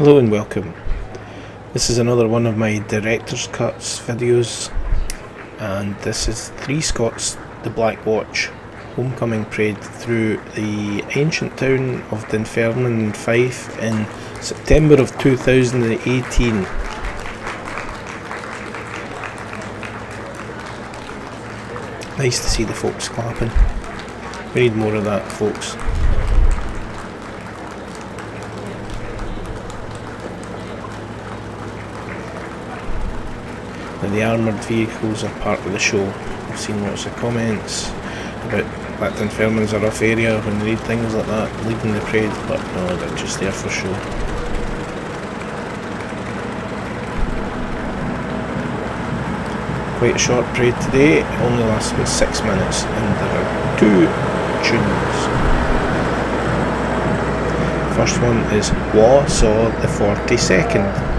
Hello and welcome. This is another one of my director's cuts videos, and this is 3 Scots, the Black Watch, homecoming parade through the ancient town of Dunfermline in Fife in September of 2018. Nice to see the folks clapping. We need more of that, folks. Now, the armoured vehicles are part of the show. I've seen lots of comments about that Dunfermline's a rough area when they read things like that, leading the parade, but no, they're just there for show. Quite a short parade today, it only lasts about 6 minutes, and there are 2 tunes. First one is Wha Saw the 42nd.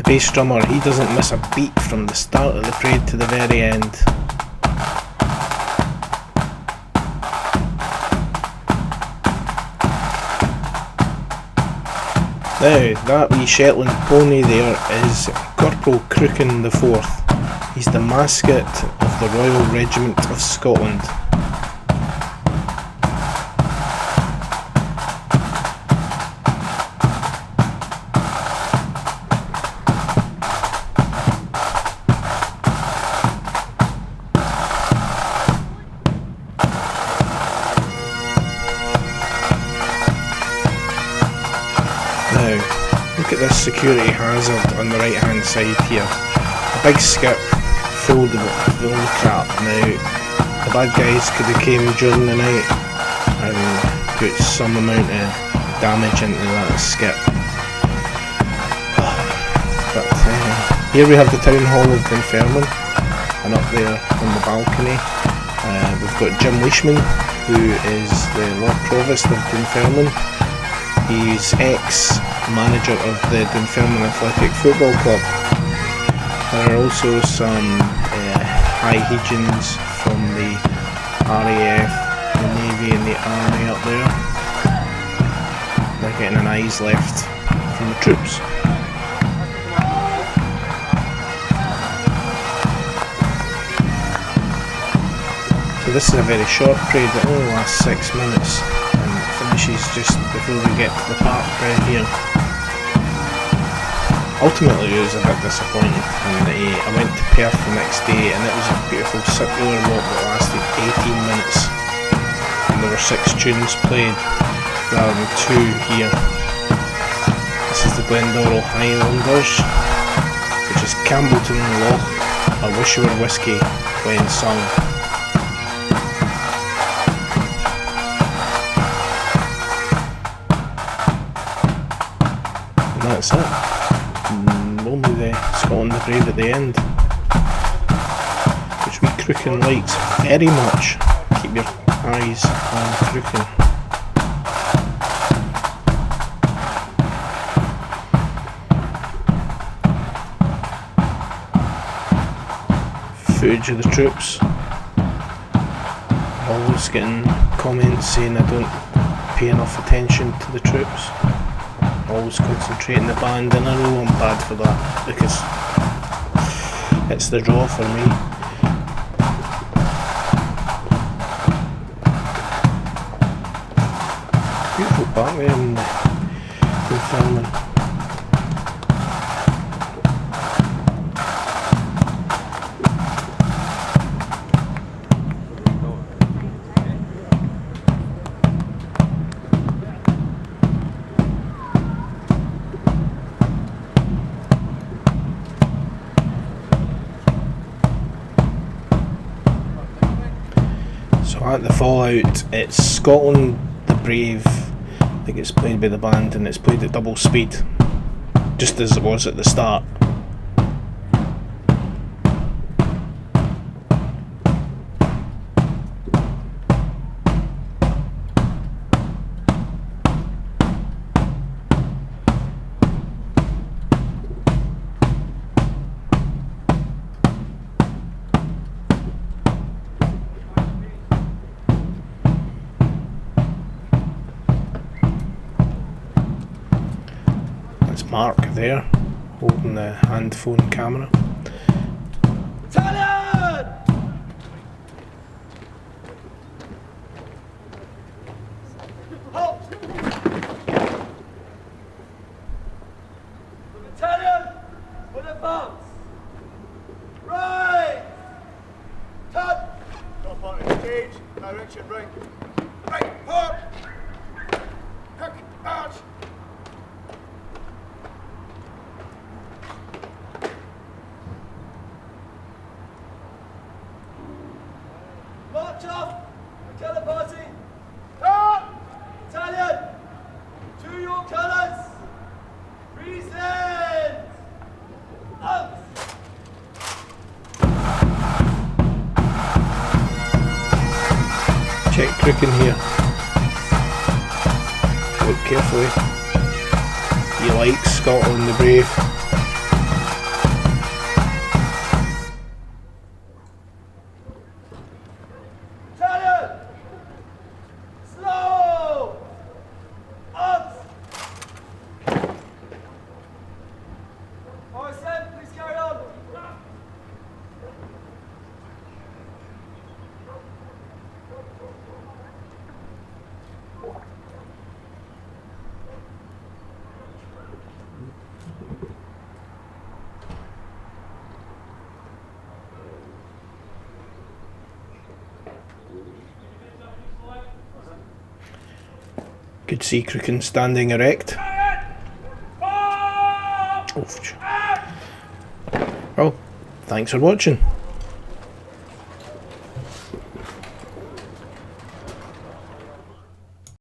Bass drummer, he doesn't miss a beat from the start of the parade to the very end. Now, that wee Shetland pony there is Corporal Crooken the Fourth. He's the mascot of the Royal Regiment of Scotland. Look at this security hazard on the right hand side here. A big skip filled with crap. Now, the bad guys could have came during the night and put some amount of damage into that skip. But here we have the town hall of Dunfermline, and up there on the balcony we've got Jim Leishman, who is the Lord Provost of Dunfermline. He's ex-manager of the Dunfermline Athletic Football Club. There are also some high Hegians from the RAF, the Navy and the Army up there. They're getting an eyes left from the troops. So this is a very short parade that only lasts 6 minutes. Finishes just before we get to the park right here. Ultimately it was a bit disappointing, and I went to Perth the next day and it was a beautiful circular walk that lasted 18 minutes. and there were 6 tunes played rather than 2 here. This is the Glendaurel Highlanders, which is Campbellton Loch, a wish you were whiskey when sung. And that's it. Only the Scotland the Brave at the end, which we Crooken likes very much. Keep your eyes on Crooken. Footage of the troops. Always getting comments saying I don't pay enough attention to the troops. Always concentrating the band, and I know I'm bad for that because it's the draw for me. Beautiful back there in Dunfermline. At the Fallout, it's Scotland the Brave that gets played by the band, and it's played at double speed, just as it was at the start. Mark there, holding the hand phone camera. Battalion! Halt! The battalion will advance. Right! Turn! Top on engage, direction right. Right, forward! Hook, march! March off! The colour party! Turn! Battalion! To your colours! Present! Out! Check Crooken here. Look carefully. He likes Scotland the Brave. Could see Crooken standing erect. Oh, well, thanks for watching.